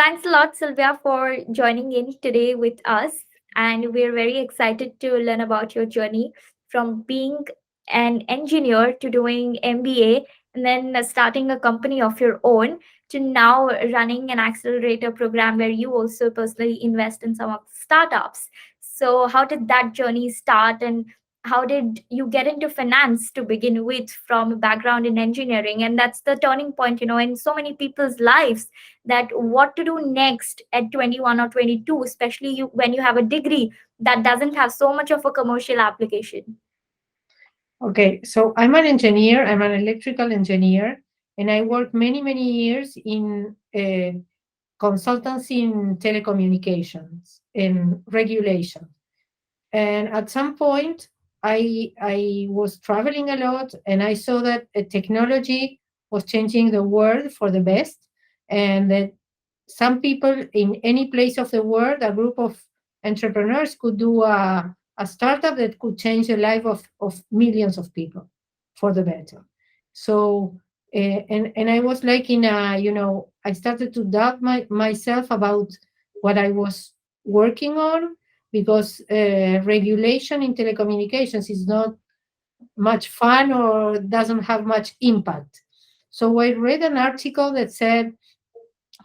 Thanks a lot, Sylvia, for joining in today with us. And we're very excited to learn about your journey from being an engineer to doing MBA and then starting a company of your own to now running an accelerator program where you also personally invest in some of the startups. So, how did that journey start, and how did you get into finance to begin with from a background in engineering? And that's the turning point, in so many people's lives, that what to do next at 21 or 22, especially when you have a degree that doesn't have so much of a commercial application. Okay, so I'm an engineer, I'm an electrical engineer, and I worked many, many years in consultancy in telecommunications and regulation. And at some point, I was traveling a lot, and I saw that technology was changing the world for the best, and that some people in any place of the world, a group of entrepreneurs could do a startup that could change the life of millions of people for the better. So, and I was like in a, I started to doubt myself about what I was working on, because regulation in telecommunications is not much fun or doesn't have much impact. So I read an article that said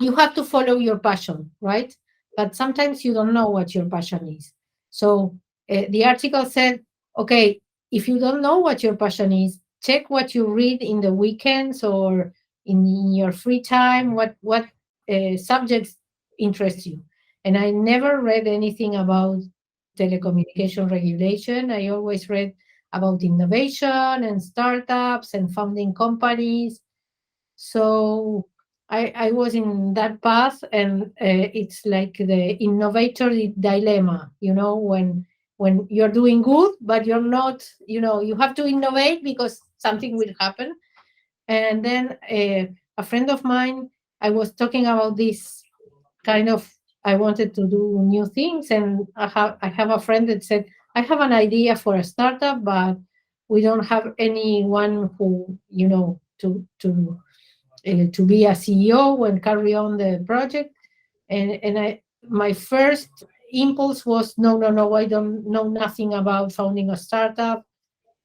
you have to follow your passion, right? But sometimes you don't know what your passion is. So the article said, okay, if you don't know what your passion is, check what you read in the weekends or in your free time. What subjects interest you? And I never read anything about telecommunication regulation. I always read about innovation and startups and founding companies. So I was in that path, and it's like the innovator dilemma, when you're doing good, but you're not, you have to innovate because something will happen. And then a friend of mine, I was talking about this kind of, I wanted to do new things, and I have a friend that said, I have an idea for a startup, but we don't have anyone who, to be a CEO and carry on the project. And my first impulse was, no, no, no, I don't know nothing about founding a startup.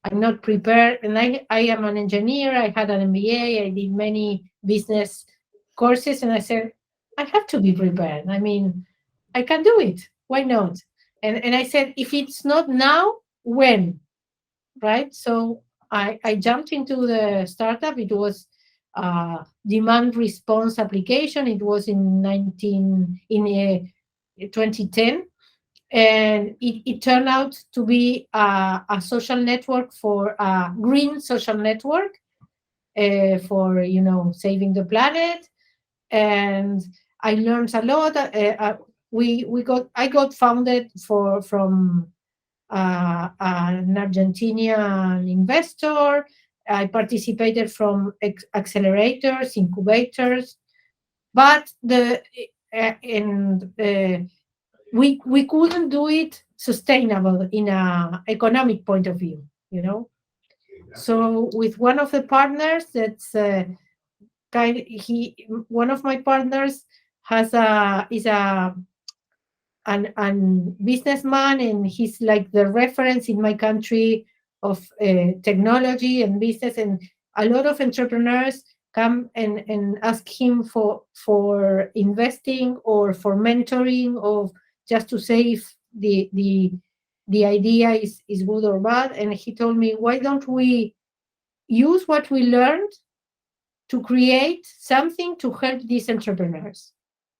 I'm not prepared. And I am an engineer. I had an MBA. I did many business courses. And I said, I have to be prepared. I mean, I can do it. Why not? And I said, if it's not now, when? Right? So I jumped into the startup. It was demand response application. It was in 2010, and it turned out to be a social network, for a green social network, for saving the planet. And I learned a lot. I got founded from an Argentinian investor. I participated from accelerators, incubators, but we couldn't do it sustainable in a economic point of view. So with one of the partners, that's one of my partners is an businessman, and he's like the reference in my country of technology and business, and a lot of entrepreneurs come and ask him for investing or for mentoring, or just to say if the idea is good or bad. And he told me, why don't we use what we learned to create something to help these entrepreneurs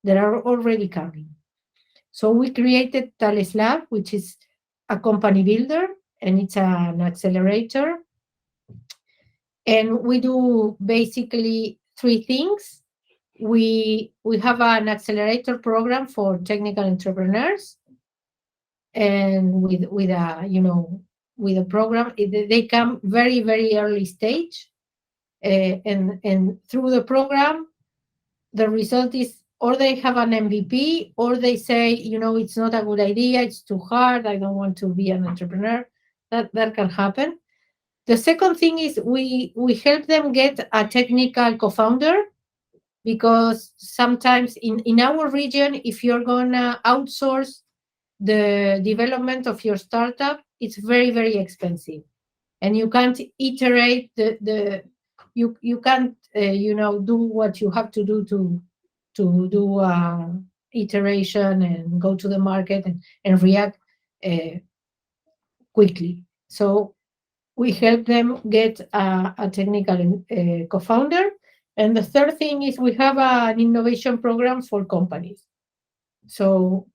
that are already coming? So we created ThalesLab, which is a company builder, and it's an accelerator. And we do basically three things. We have an accelerator program for technical entrepreneurs, and with a program, they come very, very early stage, and through the program, the result is, or they have an MVP, or they say, it's not a good idea, it's too hard, I don't want to be an entrepreneur. That can happen. The second thing is we help them get a technical co-founder, because sometimes in our region, if you're gonna outsource the development of your startup, it's very, very expensive, and you can't iterate the you can't do what you have to do to do iteration and go to the market and react uh, quickly. So we help them get a technical co-founder. And the third thing is we have an innovation program for companies. So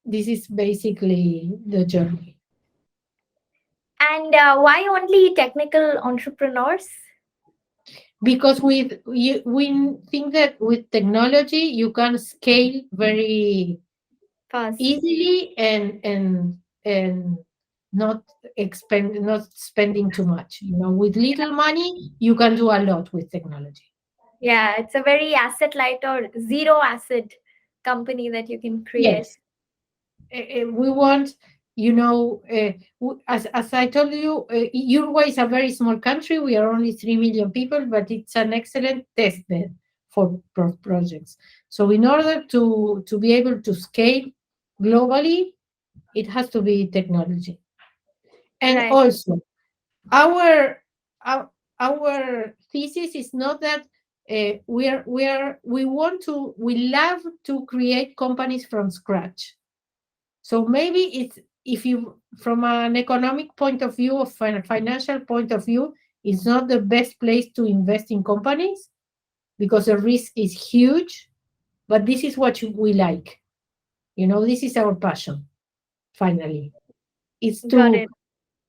this is basically the journey. And why only technical entrepreneurs? Because we think that with technology you can scale very Fast. easily and not not spending too much. With little money you can do a lot with technology. Yeah, it's a very asset light or zero asset company that you can create. Yes. We want, as I told you, Uruguay is a very small country. We are only 3 million people, but it's an excellent test bed for projects. So in order to be able to scale globally, it has to be technology. And Right. also, our our thesis is not that we love to create companies from scratch. So maybe it's, if you, from an economic point of view, or financial point of view, it's not the best place to invest in companies because the risk is huge. But this is what we like. This is our passion. Finally, it's Got it.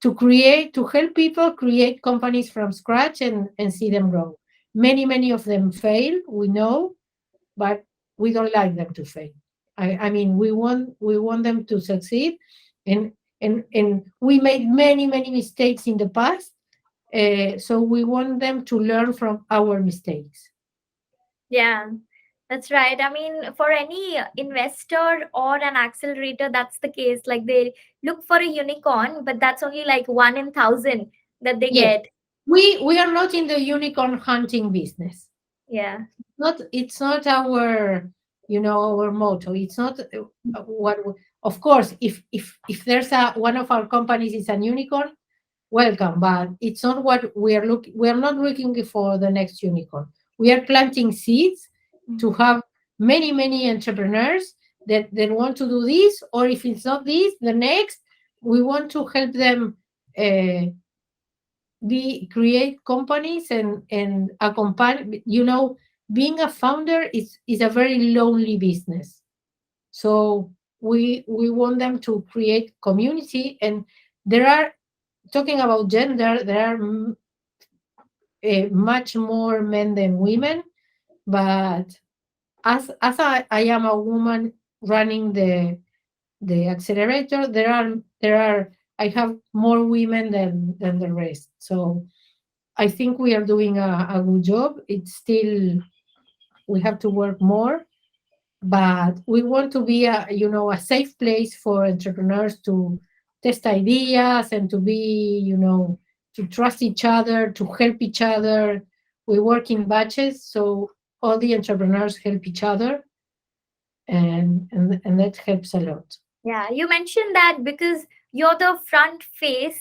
to help people create companies from scratch and see them grow. Many of them fail, we know, but we don't like them to fail. I mean, we want them to succeed, and and we made many mistakes in the past, so we want them to learn from our mistakes. Yeah, that's right. I mean, for any investor or an accelerator, that's the case. Like they look for a unicorn, but that's only like one in thousand that they Yes, get. we are not in the unicorn hunting business. Yeah, It's not our our motto. It's not of course, if there's one of our companies is an unicorn, welcome, but it's not what we are not looking for the next unicorn. We are planting seeds to have many entrepreneurs that want to do this, or if it's not this, the next. We want to help them uh, be create companies and accompany. Being a founder is a very lonely business. So we want them to create community. And there are, talking about gender, there are much more men than women. But as I am a woman running the accelerator, there are I have more women than the rest. So I think we are doing a good job. It's still, we have to work more, but we want to be a safe place for entrepreneurs to test ideas and to be, to trust each other, to help each other. We work in batches, so all the entrepreneurs help each other, and that helps a lot. yeah. You mentioned that because you're the front face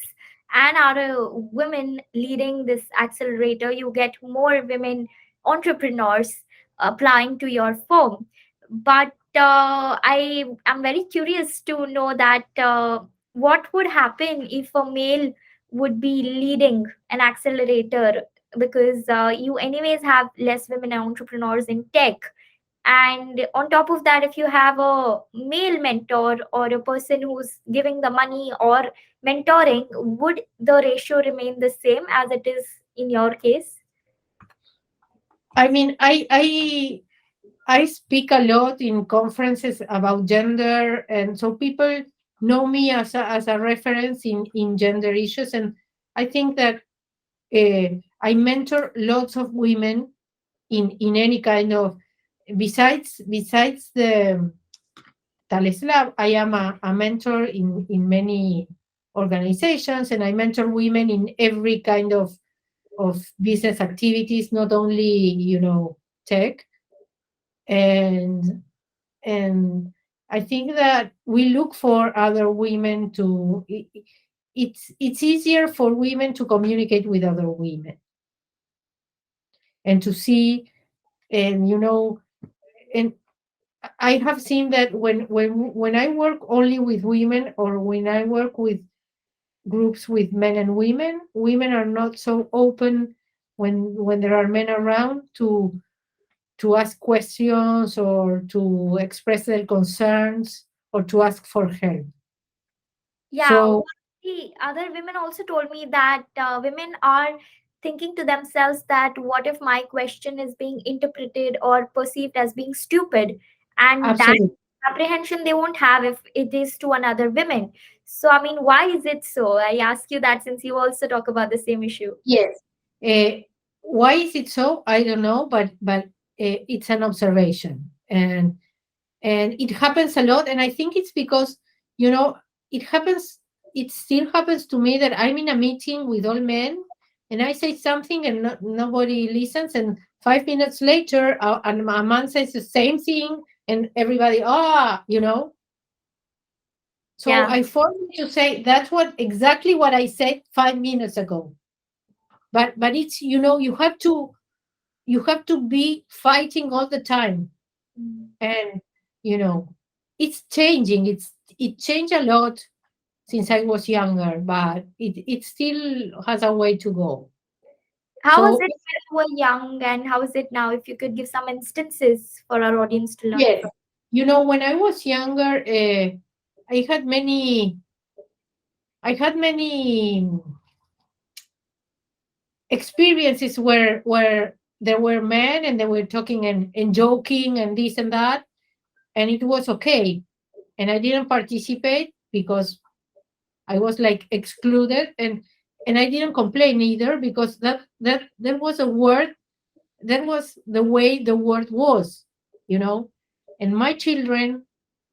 and are a women leading this accelerator, you get more women entrepreneurs applying to your firm. But I am very curious to know that what would happen if a male would be leading an accelerator, because you anyways have less women entrepreneurs in tech. And on top of that, if you have a male mentor or a person who's giving the money or mentoring, would the ratio remain the same as it is in your case? I mean, I speak a lot in conferences about gender, and so people know me as a reference in gender issues. And I think that I mentor lots of women in any kind of, besides the ThalesLab, I am a mentor in many organizations, and I mentor women in every kind of business activities, not only tech. and and I think that we look for other women to. It's easier for women to communicate with other women and to see, and and I have seen that when I work only with women, or when I work with groups with men and women, women are not so open when there are men around to ask questions, or to express their concerns, or to ask for help. Yeah, So what the other women also told me that women are thinking to themselves that what if my question is being interpreted or perceived as being stupid, and that absolutely. apprehension they won't have if it is to another women. So I mean, why is it so? I ask you that since you also talk about the same issue. Yes. Uh, why is it so? I don't know, but it's an observation, and it happens a lot. And I think it's because you know it happens. It still happens to me that I'm in a meeting with all men, and I say something, and nobody listens. And 5 minutes later, a man says the same thing, and everybody, So Yeah. I forced me to say that's what exactly what I said 5 minutes ago. But it's you have to be fighting all the time, Mm. and you know it's changing. It changed a lot since I was younger, but it still has a way to go. How was So it when you were young, and how is it now? If you could give some instances for our audience to learn yes, from. when I was younger, I had many I had many experiences where there were men, and they were talking and joking and this and that, and it was okay, and I didn't participate because I was like excluded, and I didn't complain either, because that was a word, that was the way the word was, you know. And my children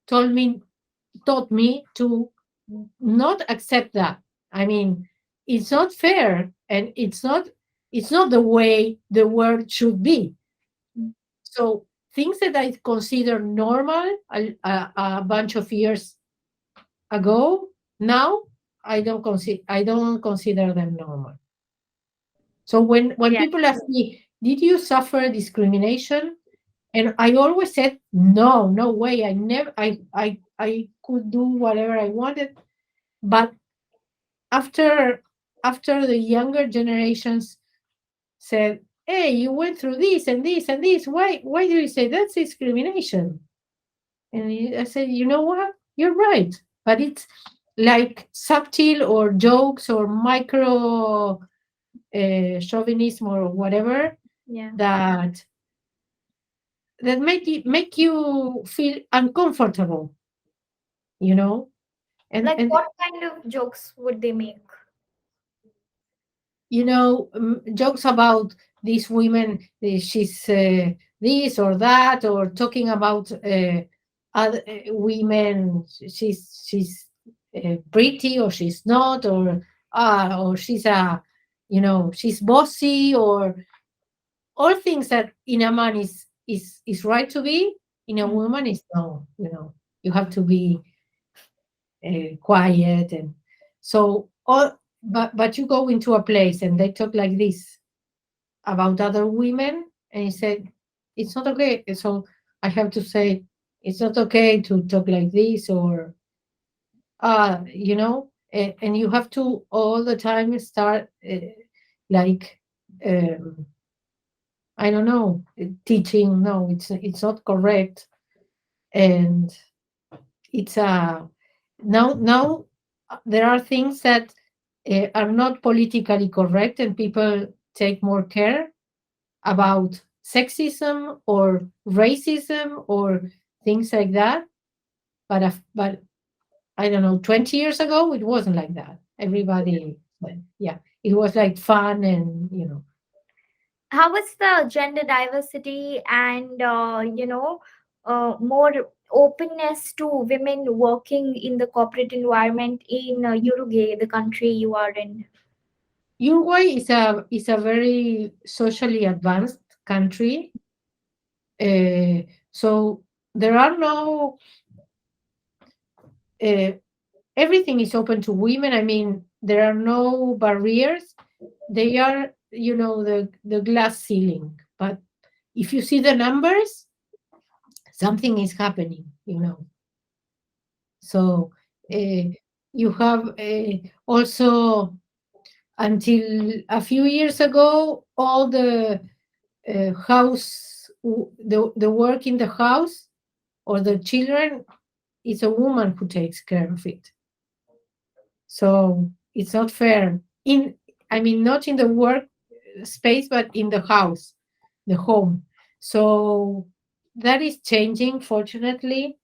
told me taught me to not accept that. I mean, it's not fair, and it's not the way the word should be. Mm. So things that I consider normal a bunch of years ago, now I don't consider them normal. So when Yeah. people ask me, did you suffer discrimination? And I always said, no, no way. I never I could do whatever I wanted. But after after the younger generations said, hey, you went through this and this and this, why do you say that's discrimination? And I said, you know what? You're right. But it's like subtle, or jokes, or micro chauvinism, or whatever, Yeah. that make you feel uncomfortable, you know. and Like and what kind of jokes would they make? jokes about these women, she's this or that, or talking about other women, she's pretty, or she's not, or she's she's bossy, or all things that in a man is right to be, in a Mm. woman is no. You have to be quiet, and so all. But you go into a place and they talk like this about other women, and he said it's not okay. So I have to say it's not okay to talk like this, or and you have to all the time start like um, I don't know, teaching. No, it's not correct, and it's now there are things that are not politically correct, and people take more care about sexism or racism or things like that. But I don't know. 20 years ago, it wasn't like that. Everybody, well, yeah, it was like fun, and How is the gender diversity and more openness to women working in the corporate environment in Uruguay, the country you are in? Uruguay is a very socially advanced country. So there are no uh, everything is open to women. I mean, there are no barriers. They are, the glass ceiling. But if you see the numbers, something is happening. So uh, you have also, until a few years ago, all the the work in the house or the children, it's a woman who takes care of it. So it's not fair. I mean, not in the work space, but in the house, the home. So that is changing, fortunately.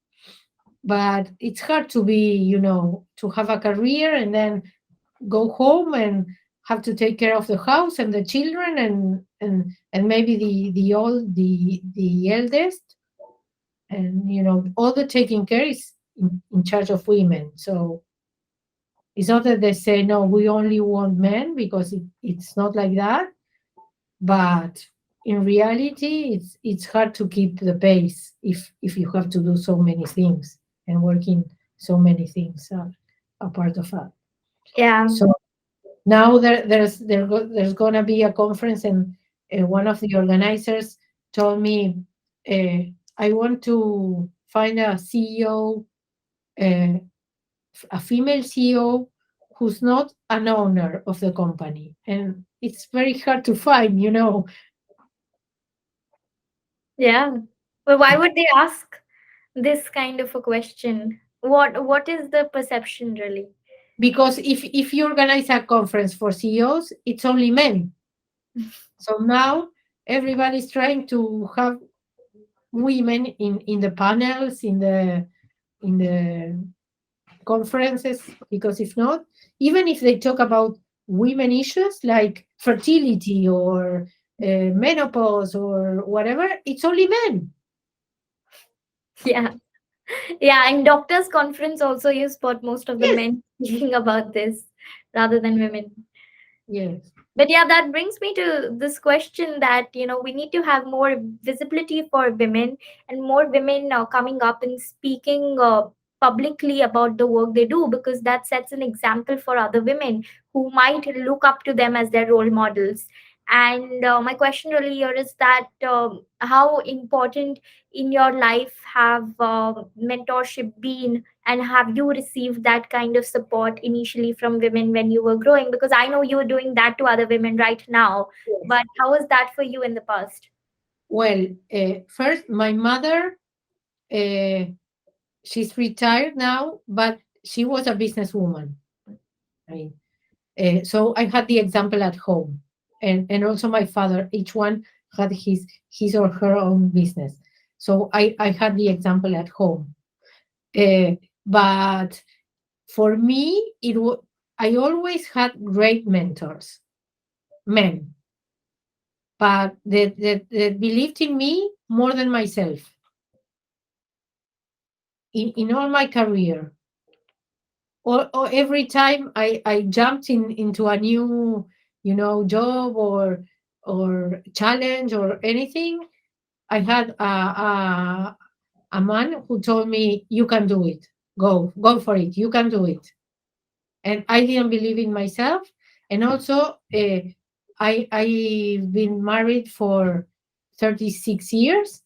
But it's hard to to have a career and then go home and have to take care of the house and the children and maybe the eldest, and all the taking care is in charge of women. So it's not that they say no, we only want men, because it's not like that. But in reality, it's hard to keep the pace if you have to do so many things and working so many things are a part of that. Yeah. So now there's gonna be a conference, and one of the organizers told me, uh, I want to find a CEO, uh, a female CEO who's not an owner of the company, and it's very hard to find. Yeah. But why would they ask this kind of a question? What is the perception really? Because if you organize a conference for CEOs, it's only men. So now everybody's trying to have women in the panels, in the conferences, because if not, even if they talk about women issues like fertility or menopause or whatever, it's only men. Yeah. Yeah, in doctors' conference also you spot most of the Yes, men speaking about this rather than women. yes, But yeah, that brings me to this question that, we need to have more visibility for women and more women coming up and speaking publicly about the work they do, because that sets an example for other women who might look up to them as their role models. And my question really here is that how important in your life have mentorship been, and have you received that kind of support initially from women when you were growing? Because I know you're doing that to other women right now, yes. but how was that for you in the past? Well, first, my mother, uh, she's retired now, but she was a businesswoman. I mean, so I had the example at home, and also my father. Each one had his or her own business. So I had the example at home. But for me, I always had great mentors, men, but that believed in me more than myself in all my career. Or every time I jumped into a new job or challenge or anything, I had a man who told me, you can do it, go for it, you can do it. And I didn't believe in myself. And also, I've been married for 36 years,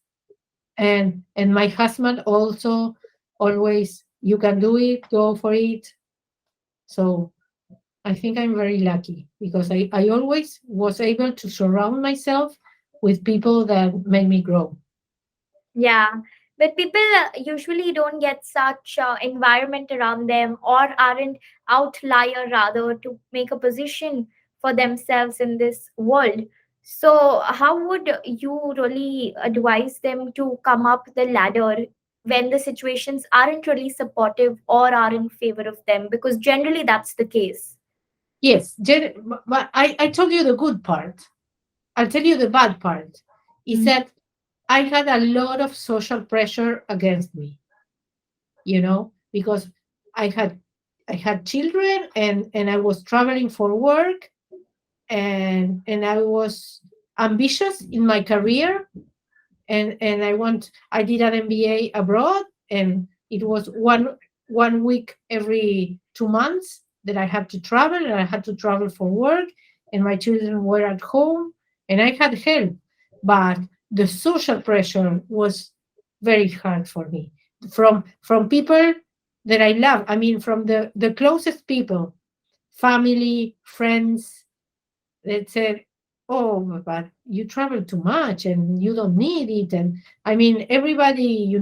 and my husband also always, you can do it, go for it. So I think I'm very lucky, because I always was able to surround myself with people that made me grow. Yeah, but people usually don't get such environment around them, or aren't outlier rather to make a position for themselves in this world. So, how would you really advise them to come up the ladder when the situations aren't really supportive or are in favor of them? Because generally that's the case. Yes, but I told you the good part. I'll tell you the bad part. Is Mm. that I had a lot of social pressure against me, because I had I had children, and I was traveling for work, and I was ambitious in my career, and I did an MBA abroad, and it was one week every 2 months that I had to travel, and I had to travel for work, and my children were at home, and I had help, but the social pressure was very hard for me from people that I love. I mean, from the closest people, family, friends, that said, "Oh, but you travel too much and you don't need it." And I mean, everybody,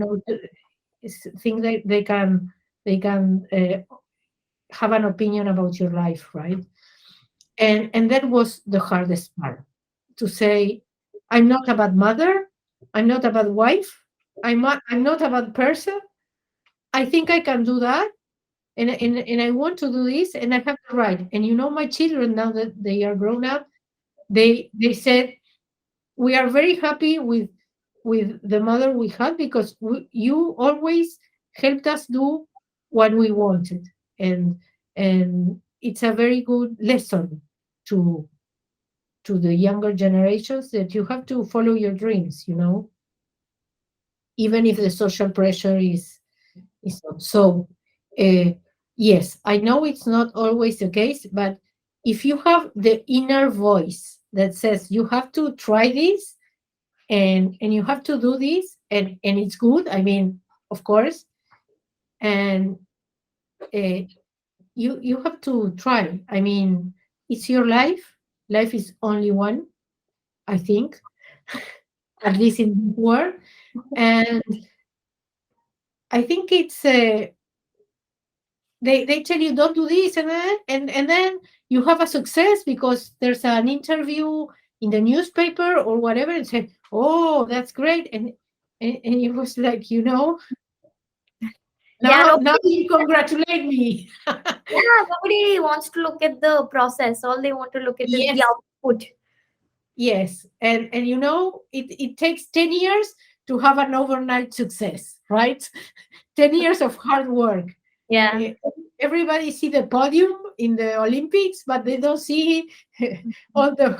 think that they can have an opinion about your life, right? And that was the hardest part, to say, "I'm not a bad mother, I'm not a bad wife, I'm not a bad person. I think I can do that, and I want to do this, and I have the right." And my children, now that they are grown up, they said, "We are very happy with the mother we had, because you always helped us do what we wanted." And it's a very good lesson to the younger generations, that you have to follow your dreams, even if the social pressure is not. So, uh, yes, I know it's not always the case, but if you have the inner voice that says you have to try this, and you have to do this, and it's good, I mean, of course, and uh, you have to try. I mean, it's your life. Life is only one, I think, at least in this world. And I think it's they tell you, don't do this, and then you have a success because there's an interview in the newspaper or whatever, and say, "Oh, that's great." And it was like, Yeah, now nobody. you congratulate me. Yeah, nobody wants to look at the process. All they want to look at is the Yes, output. yes. And it takes 10 years to have an overnight success, right? 10 years of hard work. Yeah, Eh, Everybody see the podium in the Olympics, but they don't see all the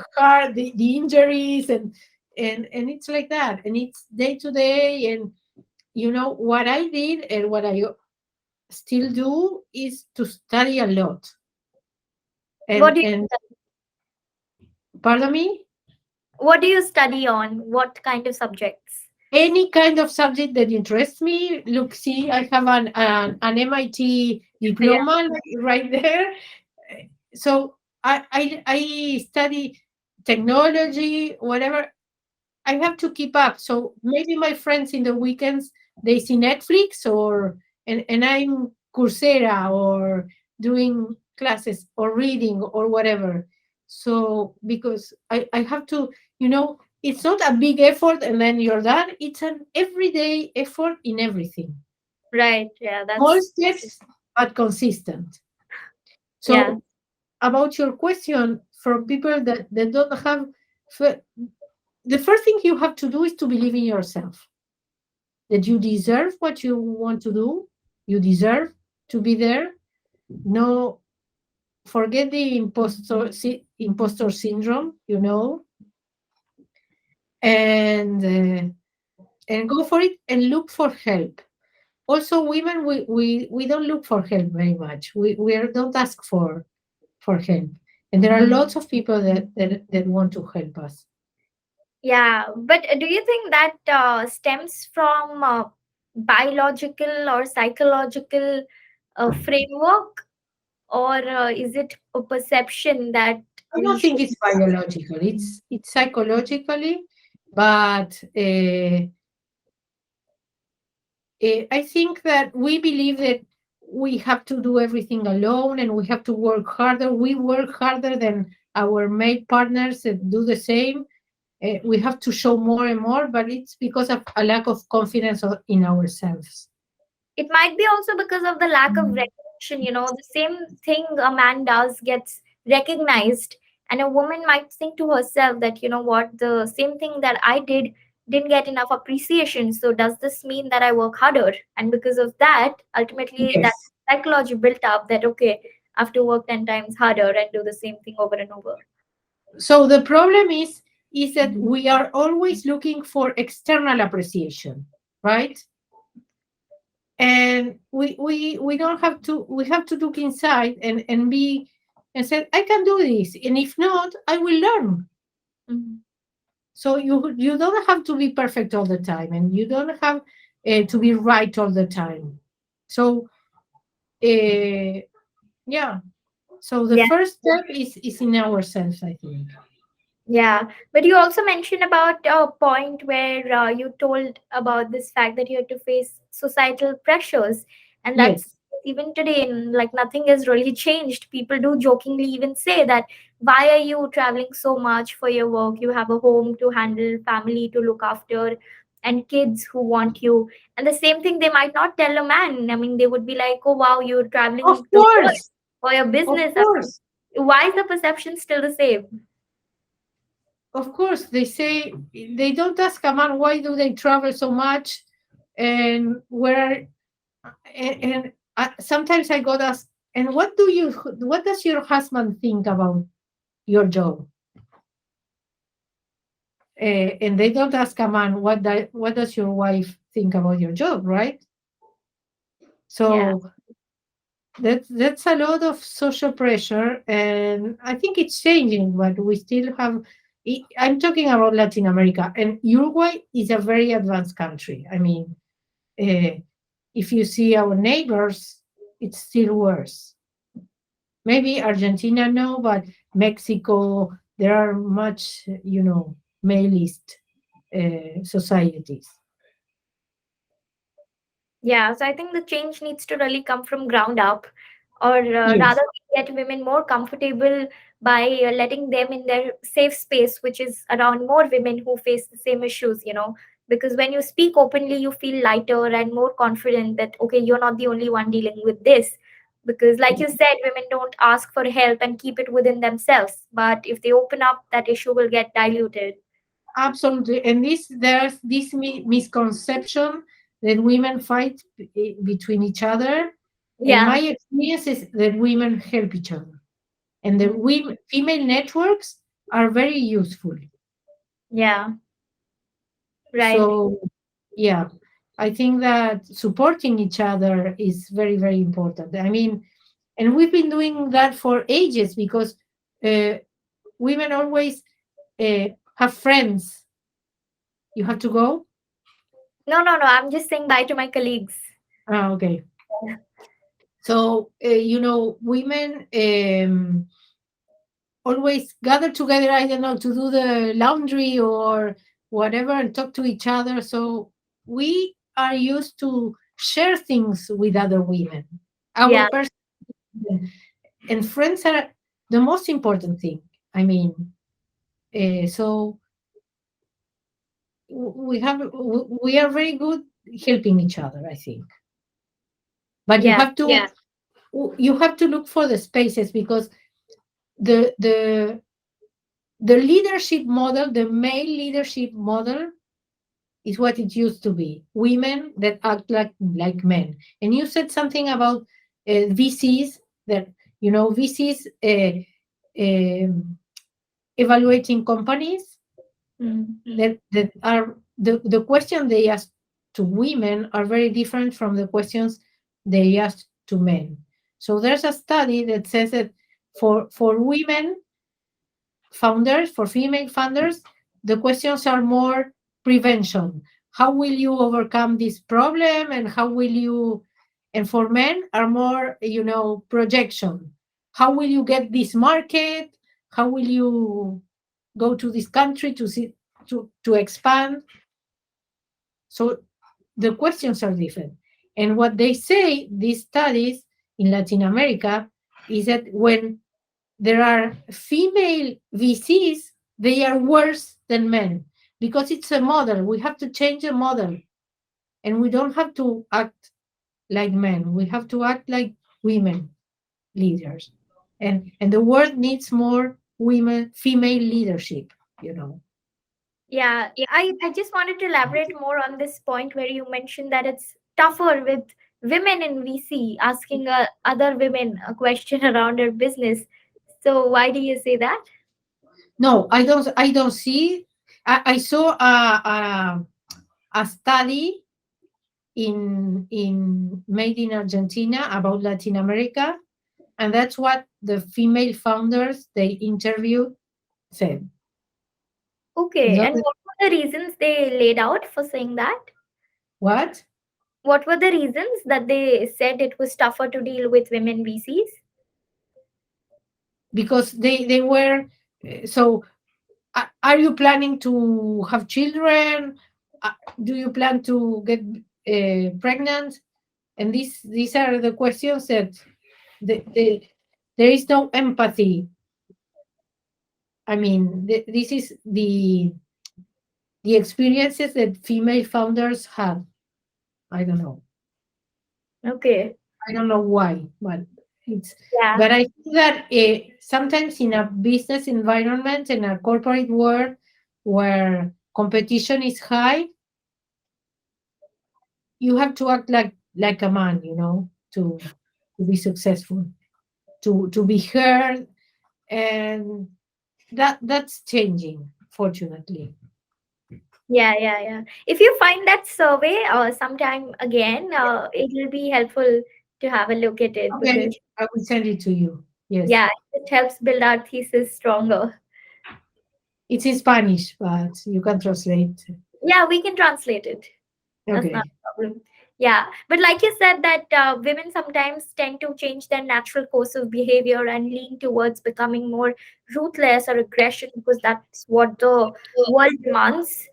injuries, and it's like that, and it's day to day. And what I did, and what I still do, is to study a lot. what And do and you pardon me, what do you study on? What kind of subjects? any kind of subject that interests me. Look, see, I have an MIT Yeah, diploma, like, right there. So I study technology, whatever. I have to keep up. So maybe my friends in the weekends, they see Netflix, and I'm Coursera, or doing classes or reading or whatever. So because I have to, it's not a big effort and then you're done. It's an everyday effort in everything. right. Yeah, Small that's steps, but consistent. yeah, So about your question, for people that don't have, f- the first thing you have to do is to believe in yourself, that you deserve what you want to do, you deserve to be there. No, forget the impostor syndrome, and go for it, and look for help. Also, women, we don't look for help very much. Don't ask for help, and there are lots of people that want to help us. yeah. But do you think that stems from biological or psychological framework, or is it a perception that I we don't think should? it's biological. It's psychologically, but I think that we believe that we have to do everything alone, and we have to work harder. We work harder than our male partners that do the same. We have to show more and more, but it's because of a lack of confidence in ourselves. It might be also because of the lack of recognition. The same thing a man does gets recognized, and a woman might think to herself that, what, the same thing that I didn't get enough appreciation. So does this mean that I work harder? And because of that, ultimately, that Yes. psychology built up that, okay, I have to work 10 times harder and do the same thing over and over. So the problem is, is that Mhm. we are always looking for external appreciation, right? And we don't have to, we have to look inside and be and say, I can do this, and if not, I will learn. Mhm. So you don't have to be perfect all the time, and you don't have to be right all the time. So uh, yeah, so the Yeah. first step is in ourselves, I think. Yeah, but you also mentioned about a point where you told about this fact that you had to face societal pressures, and that's Yes, even today, like nothing has really changed. People do jokingly even say that, why are you traveling so much for your work? You have a home to handle, family to look after, and kids who want you. And the same thing they might not tell a man. I mean, they would be like, oh wow, you're of traveling the world course, for your of business. I mean, course. why is the perception still the same? Of course, they say, they don't ask a man why do they travel so much, and where, and sometimes I got asked, and what does your husband think about your job? And they don't ask a man, what does your wife think about your job, right? Yeah. So that's a lot of social pressure, and I think it's changing, but we still have. I'm talking about Latin America, and Uruguay is a very advanced country. I mean, uh, if you see our neighbors, it's still worse. Maybe Argentina, no, but Mexico, there are much, maleist societies. Yeah, so I think the change needs to really come from ground up, or Yes, rather, we get women more comfortable by letting them in their safe space, which is around more women who face the same issues, Because when you speak openly, you feel lighter and more confident that, okay, you're not the only one dealing with this. Because, like you said, women don't ask for help and keep it within themselves. But if they open up, that issue will get diluted. absolutely. And there's this misconception that women fight between each other. And my Yeah, experience is that women help each other. And the mm, female networks are very useful. yeah, right. So, yeah, I think that supporting each other is very, very important. I mean, and we've been doing that for ages because uh, women always have friends. You have to go. No, no, no. I'm just saying bye to my colleagues. Ah, okay. So, women always gather together, I don't know, to do the laundry or whatever and talk to each other. So, we are used to share things with other women. Our Yeah, person and friends are the most important thing. I mean, so we are very good helping each other, I think. But yeah, you have to look for the spaces because the the the leadership model, the male leadership model, is what it used to be. Women that act like men. And you said something about VCs that VCs um evaluating companies mm, that are the question they ask to women are very different from the questions they ask to men. So there's a study that says that for women founders, for female founders, the questions are more prevention. How will you overcome this problem, and how will you? And for men are more, projection. How will you get this market? How will you go to this country to see to expand? So the questions are different. And what they say, these studies in Latin America, is that when there are female VCs, they are worse than men because it's a model. We have to change the model, and we don't have to act like men. We have to act like women leaders, and the world needs more women, female leadership. You know. yeah. I just wanted to elaborate more on this point where you mentioned that it's tougher with women in VC asking other women a question around their business. So why do you say that? No, I don't see. I saw a study in made in Argentina about Latin America, and that's what the female founders they interviewed said. Okay, Not and that- what were the reasons they laid out for saying that? what? What were the reasons that they said it was tougher to deal with women VCs? Because they were so. Are you planning to have children? Do you plan to get pregnant? And these are the questions that there is no empathy. I mean, this is the experiences that female founders have. I don't know. Okay. I don't know why, but it's. Yeah. But I think that sometimes in a business environment, in a corporate world, where competition is high, you have to act like a man, to be successful, to be heard, and that's changing, fortunately. Yeah, yeah, yeah. If you find that survey sometime again, it will be helpful to have a look at it Okay, because, I will send it to you. Yes, yeah, it helps build our thesis stronger. it's in Spanish, but you can translate. Yeah, we can translate it. That's not Okay. a problem. Yeah, but like you said, that women sometimes tend to change their natural course of behavior and lean towards becoming more ruthless or aggression because that's what the world demands.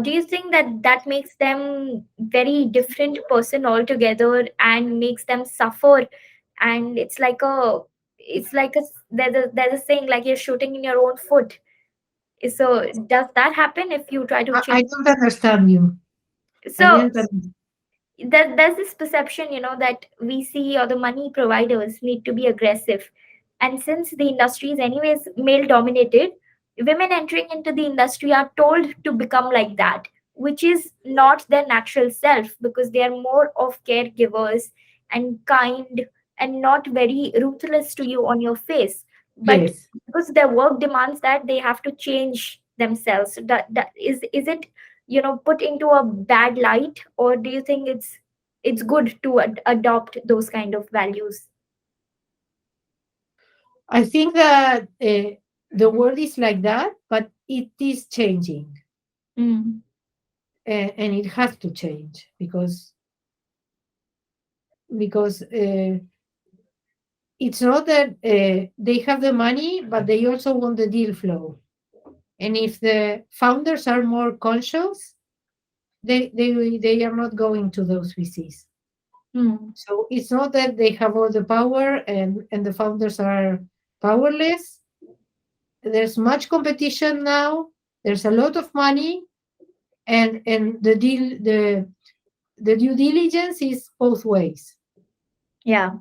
Do you think that that makes them very different person altogether and makes them suffer? And there's a saying like you're shooting in your own foot. So does that happen if you try to I change? don't understand you. I So didn't. there's this perception, that VC or the money providers need to be aggressive. And since the industry is anyways male dominated, women entering into the industry are told to become like that, which is not their natural self because they are more of caregivers and kind and not very ruthless to you on your face. But Yes, because their work demands that, they have to change themselves. Is it put into a bad light, or do you think it's good to adopt those kind of values? I think that the world is like that, but it is changing, Mm. and it has to change because it's not that they have the money, but they also want the deal flow. And if the founders are more conscious, they are not going to those VCs. Mm. So it's not that they have all the power and the founders are powerless. There's much competition now. There's a lot of money, and the due diligence is both ways. Yeah.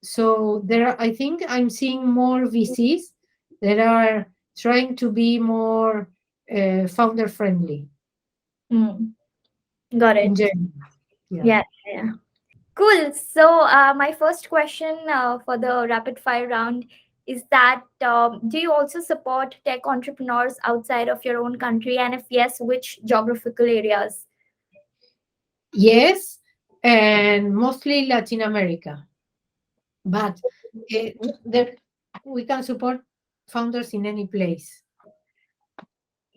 So I think I'm seeing more VCs that are trying to be more founder friendly Mm. Got in it. general. Yeah. Yeah, yeah. Cool. So my first question for the rapid fire round is that, do you also support tech entrepreneurs outside of your own country, and if yes, which geographical areas? Yes, and mostly Latin America, but uh, there, we can support founders in any place.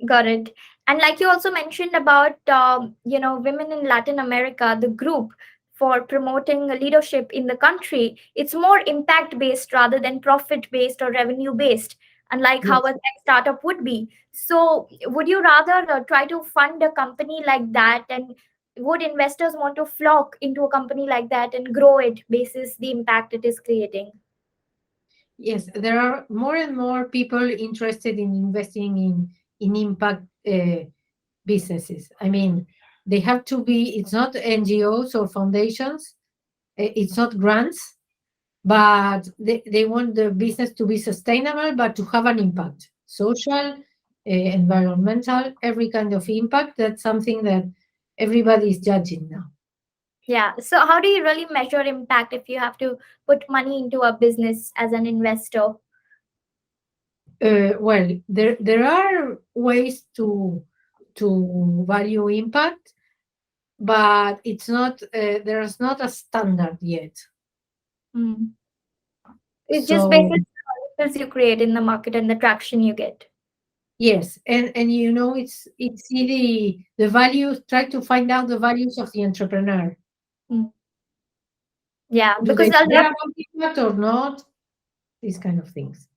Got it. And like you also mentioned about, women in Latin America, the group for promoting leadership in the country, it's more impact based rather than profit based or revenue based, unlike how a Yes. tech startup would be. So, would you rather try to fund a company like that, and would investors want to flock into a company like that and grow it basis the impact it is creating? Yes, there are more and more people interested in investing in impact businesses. I mean, they have to be. It's not NGOs or foundations. It's not grants, but they want the business to be sustainable, but to have an impact, social, environmental, every kind of impact. That's something that everybody is judging now. Yeah. So, how do you really measure impact if you have to put money into a business as an investor? Well, there are ways to value impact, but it's not there's not a standard yet. Mm. It's just So basically the services you create in the market and the traction you get. yes, and it's the values. Try to find out the values of the entrepreneur. Mm. Yeah, Do because they a care lot. about impact or not? These kind of things.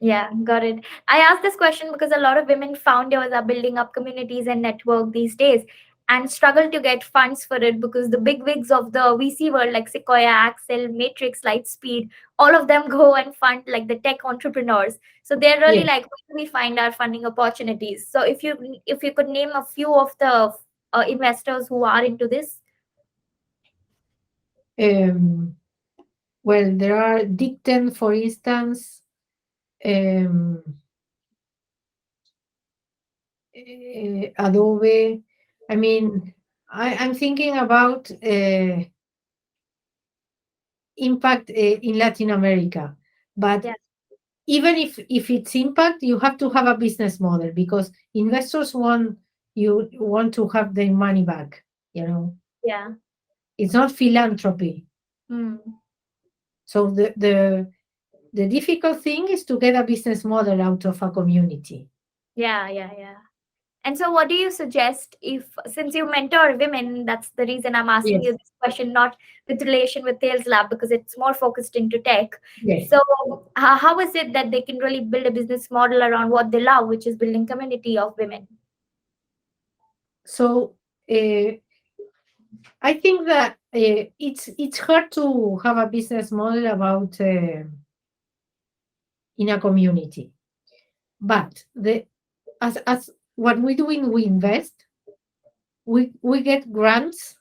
Yeah, got it. I asked this question because a lot of women founders are building up communities and network these days and struggle to get funds for it because the big wigs of the VC world like Sequoia, Axel, Matrix, Lightspeed, all of them go and fund like the tech entrepreneurs. So they're really Yes. like, where do we find our funding opportunities? So if you could name a few of the investors who are into this. Um, well, there are Dicten, for instance, um, Adobe. I mean, I'm thinking about impact in Latin America, but Yeah, even if it's impact, you have to have a business model because investors want to have their money back. yeah. It's not philanthropy. Hmm. So the difficult thing is to get a business model out of a community. Yeah, yeah, yeah. And so, what do you suggest if, since you mentor women, that's the reason I'm asking you Yes. this question, not with relation with ThalesLab, because it's more focused into tech. Yes. So, how is it that they can really build a business model around what they love, which is building community of women? So I think that it's hard to have a business model about in a community, but the as what we doing, we invest, we get grants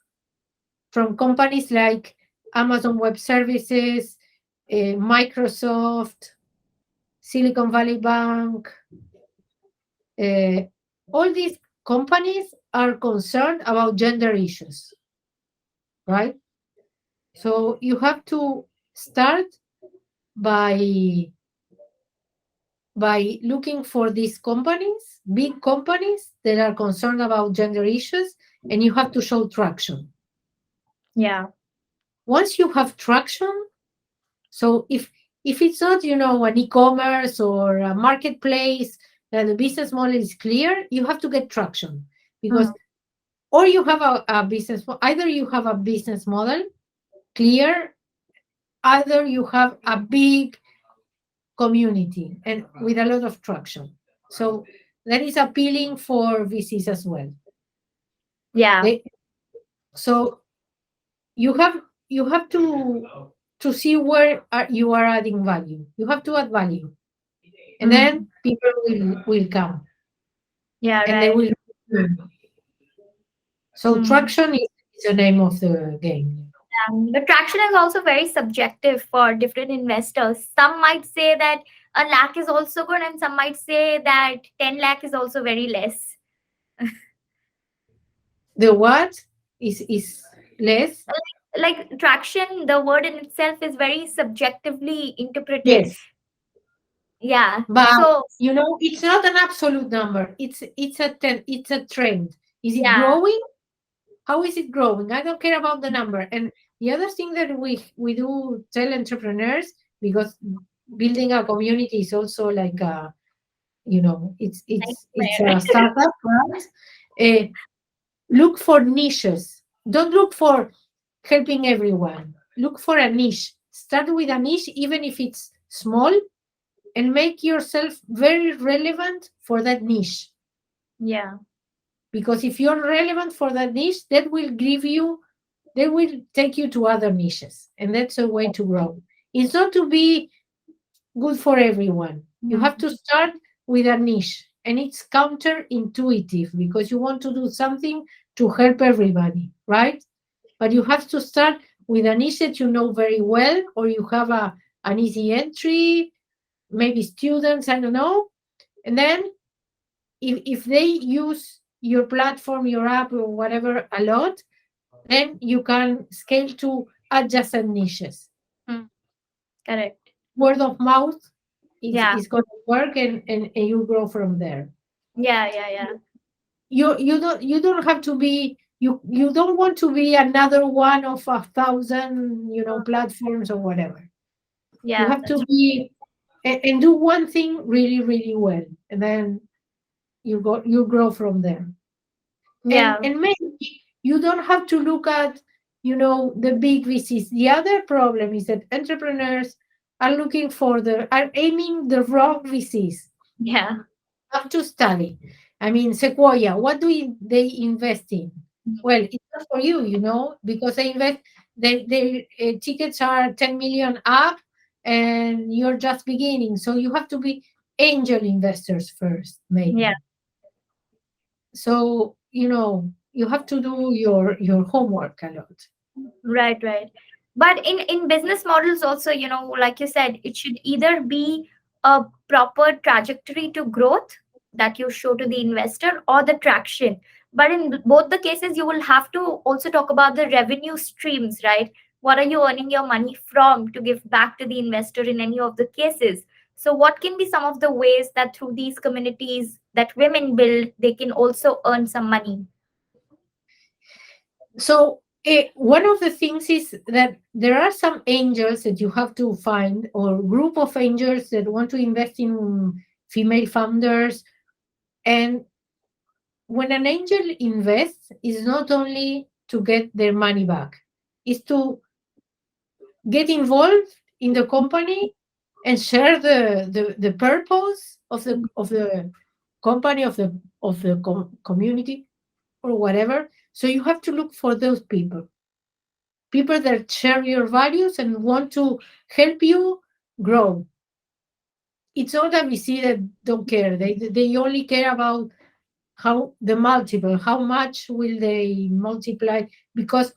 from companies like Amazon Web Services, Microsoft, Silicon Valley Bank. Uh, all these companies are concerned about gender issues, right? So you have to start by looking for these companies, big companies that are concerned about gender issues, and you have to show traction. Yeah. Once you have traction, so if it's not, an e-commerce or a marketplace that the business model is clear, you have to get traction Mm. because or you have a business either you have a business model clear, either you have a big community and with a lot of traction. So that is appealing for VCs as well. Yeah. They, so you have to see where you are adding value. You have to add value, and then Mm. people will come Yeah, and they right. will. So Mm. traction is the name of the game. The traction is also very subjective for different investors. Some might say that a lakh is also good, and some might say that 10 lakh is also very less. The what is less? Like traction, the word in itself is very subjectively interpreted. Yes, Yeah. but So it's not an absolute number. It's a trend. Is it yeah, growing? How is it growing? I don't care about the number. And the other thing that we do tell entrepreneurs, because building a community is also like it's a nightmare. startup, right? Uh, look for niches. Don't look for helping everyone. Look for a niche. Start with a niche, even if it's small, and make yourself very relevant for that niche. Yeah. Because if you're relevant for that niche, that will take you to other niches. And that's a way to grow. It's not to be good for everyone. You have Mhm. to start with a niche. And it's counterintuitive because you want to do something to help everybody, right? But you have to start with a niche that you know very well, or you have an easy entry, maybe students, I don't know. And then if they use your platform, your app, or whatever a lot, then you can scale to adjacent niches. Mm, correct. Word of mouth. Yeah. it's going to work, and you grow from there. Yeah. Yeah. Yeah. You don't have to be, you don't want to be another one of 1,000, platforms or whatever. You Yeah. have to That's be, and do one thing really, really well, and then you grow from there. and yeah. and maybe you don't have to look at, the big VCs. The other problem is that entrepreneurs are aiming the wrong VCs. Yeah. Have to study. I mean, Sequoia, what they invest in? Well, it's not for you, because their tickets are 10 million up, and you're just beginning. So you have to be angel investors first, Yeah. maybe. So, you have to do your homework a lot. Right, right. But in business models also, like you said, it should either be a proper trajectory to growth that you show to the investor, or the traction. But in both the cases, you will have to also talk about the revenue streams, right? What are you earning your money from to give back to the investor in any of the cases? So what can be some of the ways that through these communities that women build, they can also earn some money? So, one of the things is that there are some angels that you have to find, or group of angels that want to invest in female founders. And when an angel invests, is not only to get their money back, is to get involved in the company and share the purpose of the company, of the community, or whatever. So you have to look for those people that share your values and want to help you grow. It's not that we see that don't care. They only care about how the multiple, how much will they multiply, because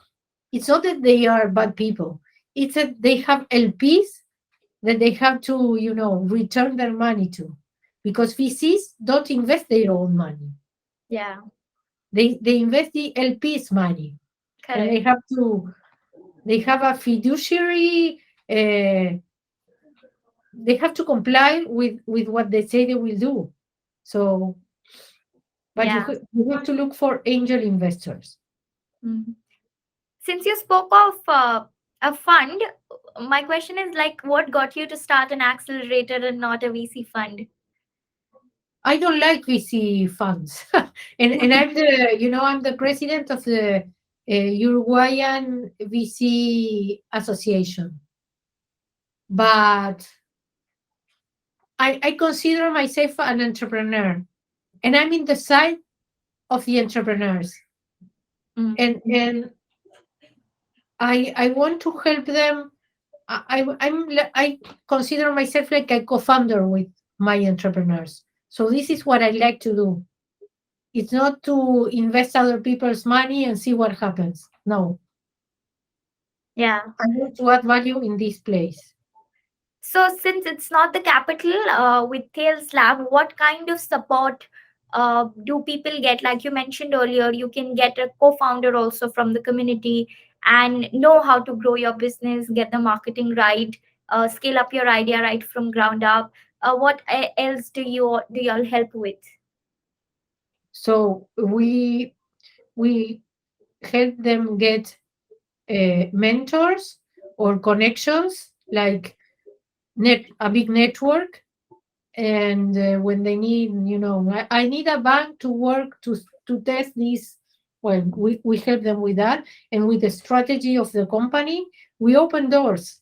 it's not that they are bad people. It's that they have LPs that they have to, return their money to, because VCs don't invest their own money. Yeah, They invest the LPs money, and correct. they have a fiduciary, they have to comply with what they say they will do. So, but Yeah. you have to look for angel investors. Mm. Since you spoke of a fund, my question is like, what got you to start an accelerator and not a VC fund? I don't like VC funds, and I'm the president of the Uruguayan VC Association, but I consider myself an entrepreneur, and I'm in the side of the entrepreneurs, Mm. and I want to help them. I consider myself like a co-founder with my entrepreneurs. So this is what I like to do. It's not to invest other people's money and see what happens. No, Yeah. I want to add value in this place. So since it's not the capital, with ThalesLab, what kind of support do people get? Like you mentioned earlier, you can get a co-founder also from the community and know how to grow your business, get the marketing right, scale up your idea right from ground up. What else do y'all help with? So we help them get mentors or connections, like a big network. And when they need, I need a bank to work to test this. Well, we help them with that, and with the strategy of the company, we open doors.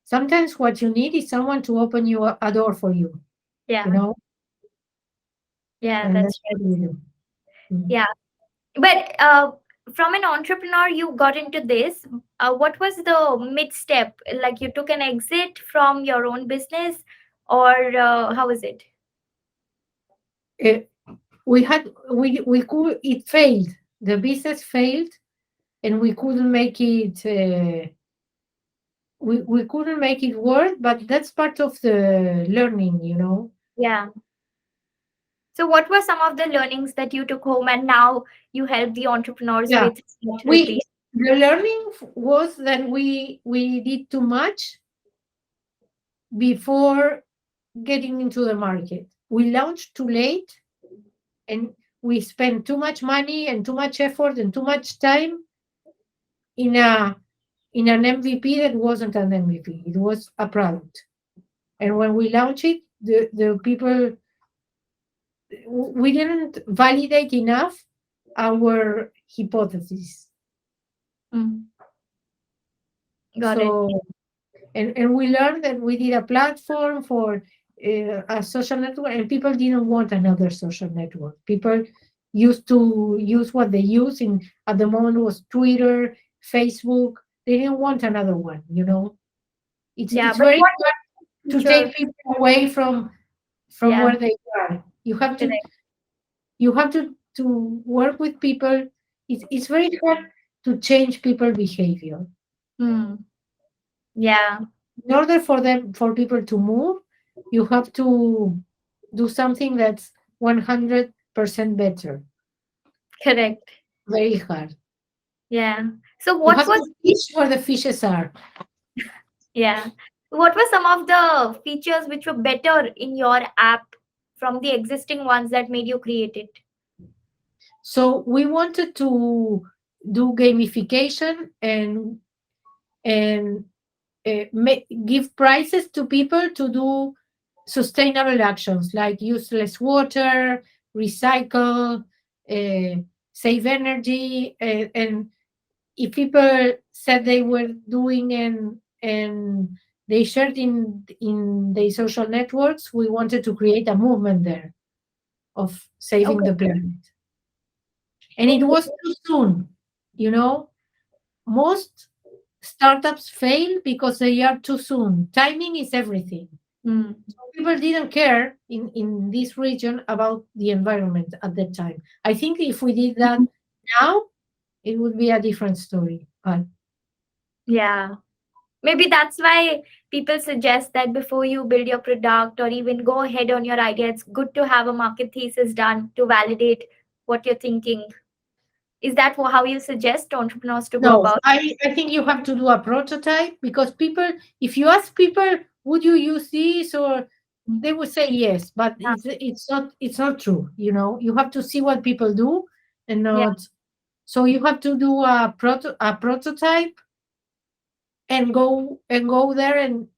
Sometimes what you need is someone to open you a door for you, you Yeah, know, yeah, and that's that's what right. we do. Mm. Yeah. But from an entrepreneur, you got into this. What was the mid step? Like you took an exit from your own business, or how is it? Uh, we could it failed. The business failed, and we couldn't make it. We couldn't make it work, but that's part of the learning. Yeah. So, what were some of the learnings that you took home, and now you help the entrepreneurs Yeah, with we replace? the learning was that we did too much before getting into the market. We launched too late, and we spent too much money and too much effort and too much time in a in an MVP that wasn't an MVP. It was a product. And when we launched it, the people, we didn't validate enough our hypothesis. Mm. Got it. So, and we learned that we did a platform for a social network, and people didn't want another social network. People used to use what they use in at the moment was Twitter, Facebook. They didn't want another one. Yeah, It's but very what hard to feature? take people away from Yeah, where they are. You have to correct. you have to work with people. It's very hard to change people behavior. Hmm. Yeah, In order for people to move, you have to do something that's 100% better. correct. Very hard. Yeah. So You what have was, to fish where the fishes are. yeah, what were some of the features which were better in your app from the existing ones that made you create it? So we wanted to do gamification and give prizes to people to do sustainable actions like use less water, recycle, uh, save energy, and if people said they were doing and they shared in their social networks, we wanted to create a movement there of saving Okay. the planet. And it Okay. was too soon, you know. Most startups fail because they are too soon. Timing is everything. Hmm. People didn't care in this region about the environment at that time. I think if we did that now, it would be a different story. But Yeah. Maybe that's why people suggest that before you build your product or even go ahead on your idea, it's good to have a market thesis done to validate what you're thinking. Is that how you suggest entrepreneurs to go no, about? I think you have to do a prototype because people, if you ask people, would you use this or they would say yes, but Yeah. it's not true. You have to see what people do and Yeah. not. So you have to do a prototype and go there and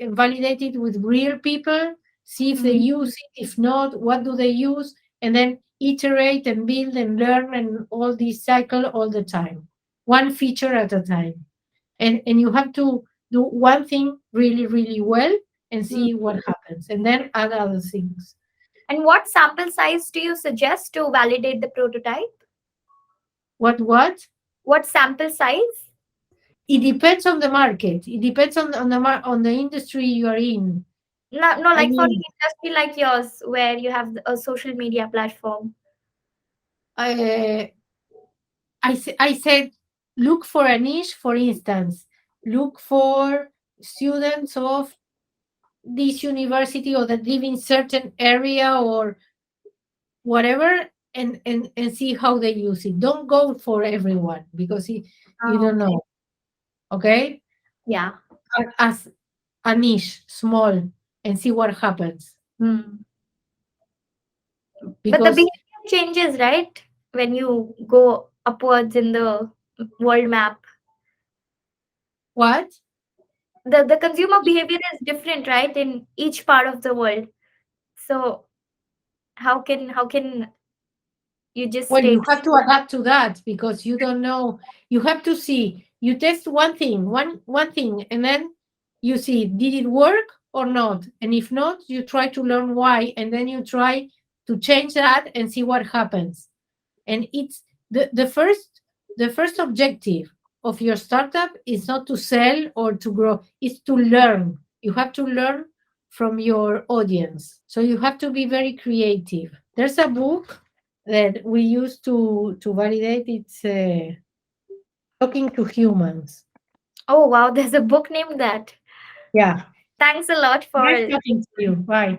validate it with real people, see if they Mm. use it, if not, what do they use, and then iterate and build and learn and all this cycle all the time, one feature at a time. And you have to do one thing really, really well and Mm. see what happens, and then add other things. And what sample size do you suggest to validate the prototype? What? What sample size? It depends on the market. It depends on the industry you are in. No, no, I like for an mean, industry like yours, where you have a social media platform. uh, I said, look for a niche, for instance, look for students of this university or that live in certain area or whatever, and see how they use it. Don't go for everyone because you Oh, don't okay. know. Okay, Yeah. as a niche, small, and see what happens. Hmm. But the Because behavior changes, right? When you go upwards in the world map, what? the consumer behavior is different, right, in each part of the world. So how can you just Well, you take? have to adapt to that because you don't know. You have to see. You test one thing, and then you see did it work or not. And if not, you try to learn why, and then you try to change that and see what happens. And it's the first objective of your startup is not to sell or to grow. It's to learn. You have to learn from your audience. So you have to be very creative. There's a book that we use to validate. It's talking to humans. Oh wow, there's a book named that. Yeah. Thanks a lot for Nice talking to you. Bye.